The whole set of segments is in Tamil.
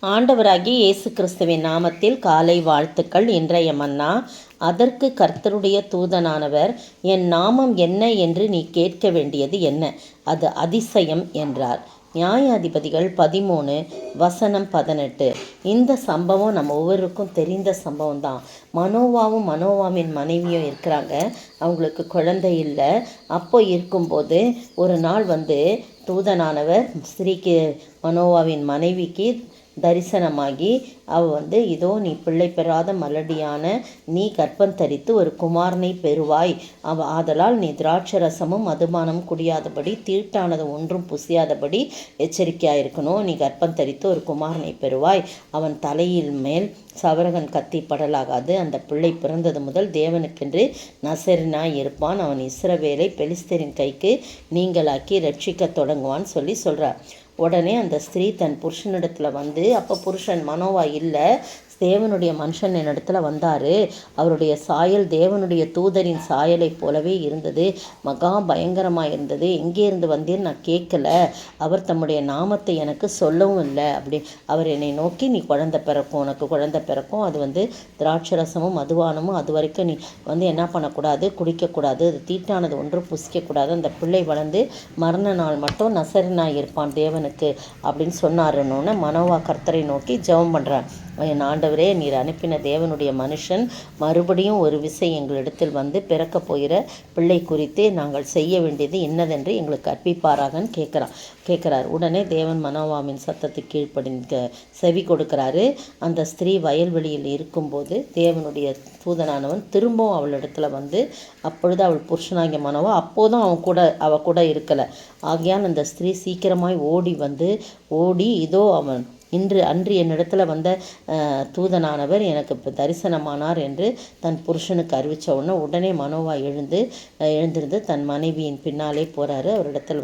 ஆண்டவராகிய இயேசு கிறிஸ்துவின் நாமத்தில் காலை வாழ்த்துக்கள். இன்றைய மன்னா. அதற்கு கர்த்தருடைய தூதனானவர், என் நாமம் என்ன என்று நீ கேட்க வேண்டியது என்ன? அது அதிசயம் என்றார். நியாயாதிபதிகள் 13:18. இந்த சம்பவம் நம்ம ஒவ்வொருக்கும் தெரிந்த சம்பவம் தான். மனோவாவின் மனைவியும் இருக்கிறாங்க. அவங்களுக்கு குழந்தை இல்லை. அப்போ இருக்கும்போது ஒரு நாள் தூதனானவர் ஸ்திரீக்கு, மனோவாவின் மனைவிக்கு தரிசனமாகி இதோ நீ பிள்ளை பெறாத மலடியான நீ கர்ப்பம் தரித்து ஒரு குமாரனை பெறுவாய். ஆதலால் நீ திராட்சரசமும் மதுபானம் குடியாதபடி, தீட்டானது ஒன்றும் புசியாதபடி எச்சரிக்கையாயிருக்கணும். நீ கர்ப்பம் தரித்து ஒரு குமாரனை பெறுவாய். அவன் தலையில் மேல் சவரகன் கத்தி படலாகாது. அந்த பிள்ளை பிறந்தது முதல் தேவனுக்கென்று நசரனாய் இருப்பான். அவன் இஸ்ரவேலை பெலிஸ்தரின் கைக்கு நீங்களாக்கி ரட்சிக்க தொடங்குவான்னு சொல்கிறார். உடனே அந்த ஸ்திரீ தன் புருஷனிடத்தில் அப்போ புருஷன் மனோவா இல்லை, தேவனுடைய மனுஷன் என்னிடத்துல வந்தார். அவருடைய சாயல் தேவனுடைய தூதரின் சாயலை போலவே இருந்தது. மகா பயங்கரமாக இருந்தது. எங்கே இருந்து வந்தேன்னு நான் கேட்கல. அவர் தம்முடைய நாமத்தை எனக்கு சொல்லவும் இல்லை. அவர் என்னை நோக்கி, நீ குழந்தை பிறக்கும், உனக்கு குழந்தை பிறக்கும். அது திராட்சரசமும் மதுவானமும் அது வரைக்கும் நீ என்ன பண்ணக்கூடாது, குடிக்கக்கூடாது. அது தீட்டானது ஒன்றும் புசிக்கக்கூடாது. அந்த பிள்ளை வளர்ந்து மரண நாள் மட்டும் நசரனாய் இருப்பான் தேவனுக்கு அப்படின்னு சொன்னாருன்னு மனோவா கர்த்தரை நோக்கி ஜெபம் பண்ணுறான். என் ஆண்டவரே, நீர் அனுப்பின தேவனுடைய மனுஷன் மறுபடியும் ஒரு விசை எங்களிடத்தில் பிறக்க போகிற பிள்ளை குறித்து நாங்கள் செய்ய வேண்டியது என்னதென்று எங்களுக்கு கற்பிப்பாராகன்னு கேட்குறார். உடனே தேவன் மனோவாவின் சத்தத்துக்கு கீழ்ப்படிந்து செவி கொடுக்குறாரு. அந்த ஸ்திரீ வயல்வெளியில் இருக்கும்போது தேவனுடைய தூதனானவன் திரும்பவும் அவளிடத்துல அப்பொழுது அவள் புருஷனாகிய மனோவா அப்போதும் அவ கூட இருக்கலை. ஆகையால் அந்த ஸ்திரீ சீக்கிரமாய் ஓடி இதோ அவன் அன்று என்னிடத்துல தூதனானவர் எனக்கு இப்போ தரிசனமானார் என்று தன் புருஷனுக்கு அறிவித்த உடனே மனோவா எழுந்திருந்து தன் மனைவியின் பின்னாலே போகிறாரு. அவரிடத்தில்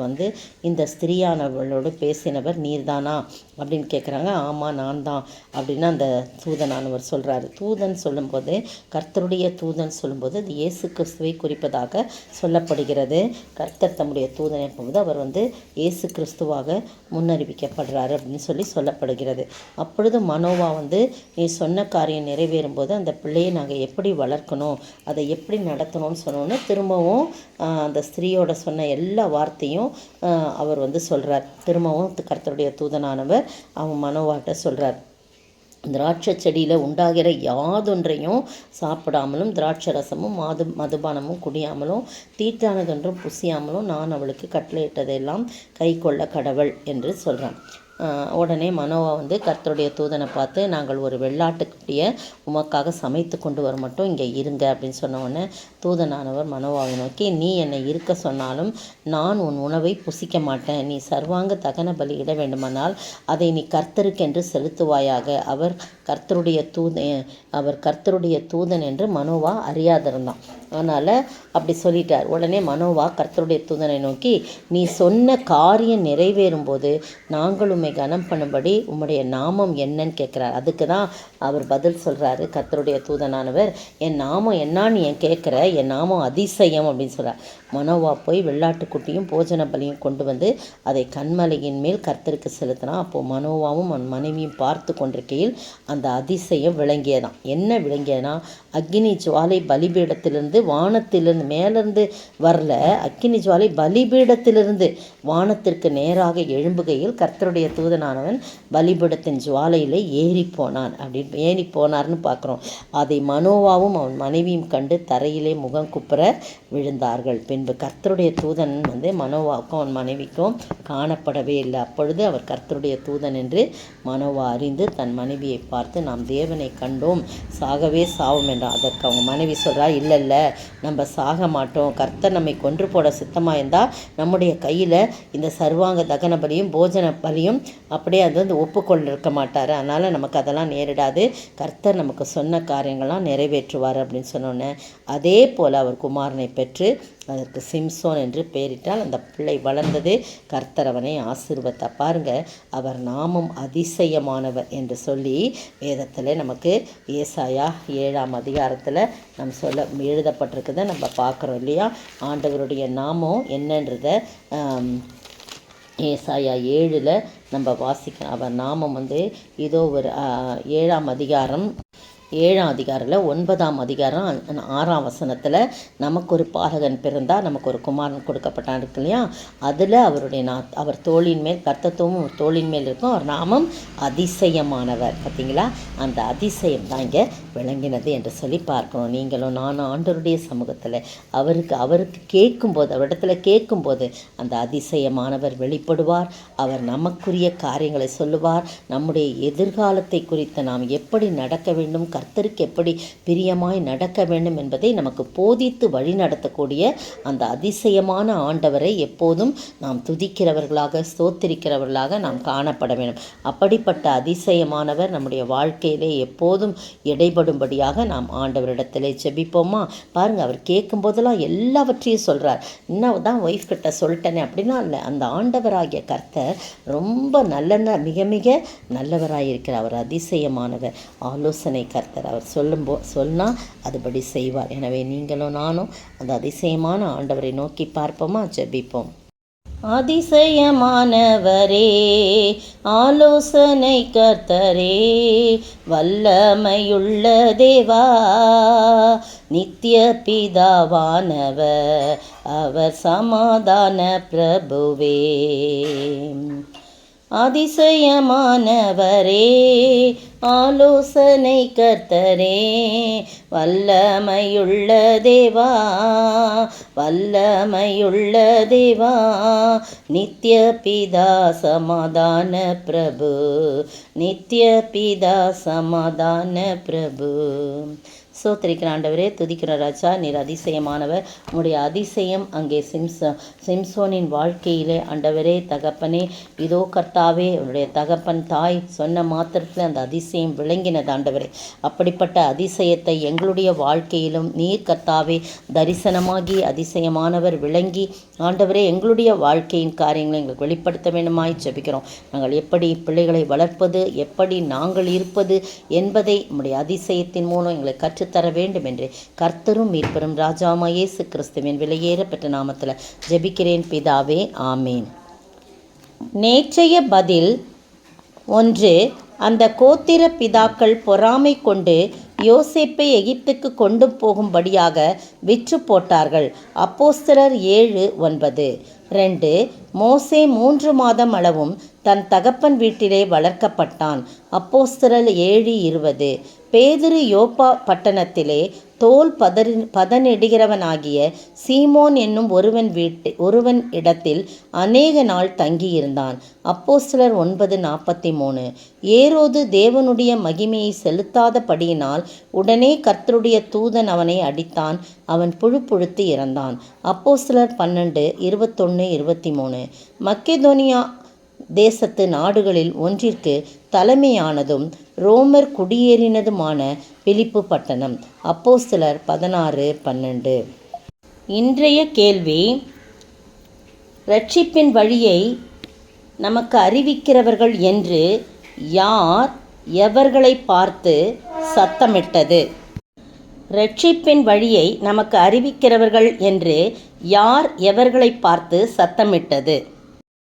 இந்த ஸ்திரீயானவளோடு பேசினவர் நீர்தானா அப்படின்னு கேட்குறாங்க. ஆமாம், நான் தான் அப்படின்னு அந்த தூதனானவர் சொல்கிறாரு. தூதன் சொல்லும்போது, கர்த்தருடைய தூதன் சொல்லும்போது அது இயேசு கிறிஸ்துவை குறிப்பதாக சொல்லப்படுகிறது. கர்த்தர் தம்முடைய தூதனை போது அவர் இயேசு கிறிஸ்துவாக முன்னறிவிக்கப்படுறாரு அப்படின்னு சொல்லப்படுகிறது. அப்பொழுது மனோவா நீ சொன்ன காரியம் நிறைவேறும் போது அந்த பிள்ளையை நாங்கள் எப்படி வளர்க்கணும், அதை எப்படி நடத்தணும்னு சொன்னோன்னு திரும்பவும் அந்த ஸ்திரீயோட சொன்ன எல்லா வார்த்தையும் அவர் சொல்கிறார். திரும்பவும் கர்த்தருடைய தூதனானவர் அவன் மனோவாட்ட சொல்கிறார். திராட்சை செடியில் உண்டாகிற யாதொன்றையும் சாப்பிடாமலும், திராட்சரசமும் மதுபானமும் குடியாமலும், தீட்டானதொன்றும் புசியாமலும் நான் அவளுக்கு கட்டளையிட்டதெல்லாம் கை கொள்ள கடவுள் என்று சொல்கிறான். உடனே மனோவா கர்த்தருடைய தூதனை பார்த்து, நாங்கள் ஒரு வெள்ளாட்டுக்குட்டியை உமக்காக சமைத்து கொண்டு வர மட்டும் இங்கே இருங்க அப்படின்னு சொன்ன உடனே தூதனானவர் மனோவாவை நோக்கி, நீ என்னை இருக்க சொன்னாலும் நான் உன் உணவை புசிக்க மாட்டேன். நீ சர்வாங்க தகன பலி இட வேண்டுமானால் அதை நீ கர்த்தருக்கென்று செலுத்துவாயாக. அவர் கர்த்தருடைய தூதன் என்று மனோவா அறியாதிருந்தான். அதனால் அப்படி சொல்லிட்டார். உடனே மனோவா கர்த்தருடைய தூதனை நோக்கி, நீ சொன்ன காரியம் நிறைவேறும் போது நாங்கள் உம்மை கனம் பண்ணும்படி உம்முடைய நாமம் என்னன்னு கேட்குறார். அதுக்கு தான் அவர் பதில் சொல்கிறாரு. கர்த்தருடைய தூதனானவர், என் நாமம் என்னான்னு கேட்குற, என் நாமம் அதிசயம் அப்படின்னு சொல்கிறார். மனோவா போய் வெள்ளாட்டுக்குட்டியும் போஜன பலியும் கொண்டு அதை கண்மலையின் மேல் கர்த்தருக்கு செலுத்தினான். அப்போது மனோவாவும் அவன் மனைவியும் பார்த்து கொண்டிருக்கையில் அந்த அதிசயம் விளங்கியதான். என்ன விளங்கியதுனா, அக்கினி ஜுவாலை பலிபீடத்திலிருந்து வானத்திலிருந்து மேலிருந்து வரல, அக்கினி ஜுவாலை பலிபீடத்திலிருந்து வானத்திற்கு நேராக எழும்புகையில் கர்த்தருடைய தூதனானவன் பலிபீடத்தின் ஜுவாலையில் ஏறி போனார்னு பார்க்குறோம். அதை மனோவாவும் அவன் மனைவியும் கண்டு தரையிலே முகம் குப்புற விழுந்தார்கள். பின்பு கர்த்தருடைய தூதன் மனோவாவுக்கும் அவன் மனைவிக்கும் காணப்படவே இல்லை. அப்பொழுது அவர் கர்த்தருடைய தூதன் என்று மனோவா அறிந்து தன் மனைவியை பார்த்து, நாம் தேவனை கண்டோம், சாகவே சாவோம் என்றான். அதற்கு அவங்க மனைவி சொல்கிறா, இல்லை, நம்ம சாக மாட்டோம். கர்த்தர் நம்மை கொன்று போட சித்தமாக இருந்தால் நம்முடைய கையில் இந்த சர்வாங்க தகன பலியும் போஜன பலியும் அப்படியே ஒப்புக்கொண்டிருக்க மாட்டார். அதனால் நமக்கு அதெல்லாம் நேரிடாது. கர்த்தர் நமக்கு சொன்ன காரியங்கள்லாம் நிறைவேற்றுவார் அப்படின்னு சொன்னோன்னே, அதே போல் அவர் குமாரனை பெற்று அதற்கு சிம்சோன் என்று பெயரிட்டால் அந்த பிள்ளை வளர்ந்தது. கர்த்தர் அவனை ஆசீர்வதித்தார். பாருங்க, அவர் நாமம் அதிசயமானவர் என்று சொல்லி வேதத்தில் நமக்கு ஏசாயா 7ஆம் அதிகாரத்தில் எழுதப்பட்டிருக்குதை நம்ம பார்க்குறோம் இல்லையா. ஆண்டவருடைய நாமம் என்னன்றதை ஏசாயா 7 நம்ம வாசிக்கலாம். அவர் நாமம் இதோ ஒரு 7ஆம் அதிகாரம் 9ஆம் அதிகாரம் 6ஆம் வசனத்தில் நமக்கு ஒரு பாலகன் பிறந்தார், நமக்கு ஒரு குமாரன் கொடுக்கப்பட்டான் இருக்கு இல்லையா. அதில் அவர் தோளின் மேல் கர்த்தத்துவம் தோளின் மேல் இருக்கும். அவர் நாமம் அதிசயமானவர். பார்த்தீங்களா, அந்த அதிசயம் தான் இங்கே விளங்கினது என்று சொல்லி பார்க்கணும். நீங்களும் நானும் ஆண்டவருடைய சமூகத்தில் அவருக்கு கேட்கும்போது, அவரிடத்துல கேட்கும்போது அந்த அதிசயமானவர் வெளிப்படுவார். அவர் நமக்குரிய காரியங்களை சொல்லுவார். நம்முடைய எதிர்காலத்தை குறித்து நாம் எப்படி நடக்க வேண்டும், கர்த்தருக்கு எப்படி பிரியமாய் நடக்க வேண்டும் என்பதை நமக்கு போதித்து வழி நடத்தக்கூடிய அந்த அதிசயமான ஆண்டவரை எப்போதும் நாம் துதிக்கிறவர்களாக, ஸ்தோத்திரிக்கிறவர்களாக நாம் காணப்பட வேண்டும். அப்படிப்பட்ட அதிசயமானவர் நம்முடைய வாழ்க்கையிலே எப்போதும் இடைபடும்படியாக நாம் ஆண்டவரிடத்திலே ஜெபிப்போமா. பாருங்கள், அவர் கேட்கும் போதெல்லாம் எல்லாவற்றையும் சொல்கிறார். இன்னும் தான் ஒய்ஃப் கிட்ட சொல்லிட்டேனே அப்படின்னா இல்லை. அந்த ஆண்டவராகிய கர்த்தர் ரொம்ப மிக மிக நல்லவராயிருக்கிறார். அவர் அதிசயமானவர், ஆலோசனை கர்த்தர். அவர் சொன்னால் அதுபடி செய்வார். எனவே நீங்களும் நானும் அந்த அதிசயமான ஆண்டவரை நோக்கி பார்ப்போமா, ஜெபிப்போம். அதிசயமானவரே, ஆலோசனை கர்த்தரே, வல்லமையுள்ள தேவா, நித்திய பிதாவானவர், அவர் சமாதான பிரபுவே. அதிசயமானவரே, ஆலோசனை கர்த்தரே, வல்லமையுள்ள தேவா, வல்லமையுள்ள தேவா, நித்திய பிதா சமாதான பிரபு, நித்திய பிதா சமாதான பிரபு. சோத்திரிக்கிற ஆண்டவரே, துதிக்கிற ராஜா, நீர் அதிசயமானவர். உம்முடைய அதிசயம் அங்கே சிம்சோனின் வாழ்க்கையிலே ஆண்டவரே, தகப்பனே, இதோ கர்த்தாவே, உன்னுடைய தகப்பன் தாய் சொன்ன மாத்திரத்தில் அந்த அதிசயம் விளங்கினது ஆண்டவரே. அப்படிப்பட்ட அதிசயத்தை எங்களுடைய வாழ்க்கையிலும் நீர் கர்த்தாவே தரிசனமாகி அதிசயமானவர் விளங்கி ஆண்டவரே எங்களுடைய வாழ்க்கையின் காரியங்களை எங்களுக்கு வெளிப்படுத்த வேண்டுமாய் ஜெபிக்கிறோம். நாங்கள் எப்படி பிள்ளைகளை வளர்ப்பது, எப்படி நாங்கள் இருப்பது என்பதை உம்முடைய அதிசயத்தின் மூலம் எங்களை கற்றுத்தர வேண்டும் என்று கர்த்தரும் மீட்பரும் ராஜாவாகிய இயேசு கிறிஸ்துவின் விலையேற பெற்ற நாமத்தில் ஜெபிக்கிறேன் பிதாவே, ஆமேன். நேற்றைய பதில் 1. அந்த கோத்திர பிதாக்கள் பொறாமை கொண்டு யோசேப்பை எகிப்துக்கு கொண்டு போகும்படியாக விற்று போட்டார்கள். அப்போஸ்தலர் 7:9. 2. மோசே 3 மாதம் அளவும் தன் தகப்பன் வீட்டிலே வளர்க்கப்பட்டான். அப்போஸ்தலர் 7:20. பேதுரு யோப்பா பட்டணத்திலே தோல் பதனிடுகிறவனாகிய சீமோன் என்னும் ஒருவன் இடத்தில் அநேக நாள் தங்கியிருந்தான். அப்போஸ்தலர் 9:43. ஏரோது தேவனுடைய மகிமையை செலுத்தாதபடியினால் உடனே கர்த்தருடைய தூதன் அவனை அடித்தான். அவன் புழுப்புழுத்து இறந்தான். அப்போஸ்தலர் 12:21-23. மக்கெதோனியா தேசத்து நாடுகளில் ஒன்றிற்கு தலைமையானதும் ரோமர் குடியேறினதுமான பிலிப்பு பட்டணம். அப்போஸ்தலர் 16:12. இன்றைய கேள்வி: இரட்சிப்பின் வழியை நமக்கு அறிவிக்கிறவர்கள் என்று யார் எவர்களை பார்த்து சத்தமிட்டது? இரட்சிப்பின் வழியை நமக்கு அறிவிக்கிறவர்கள் என்று யார் எவர்களை பார்த்து சத்தமிட்டது?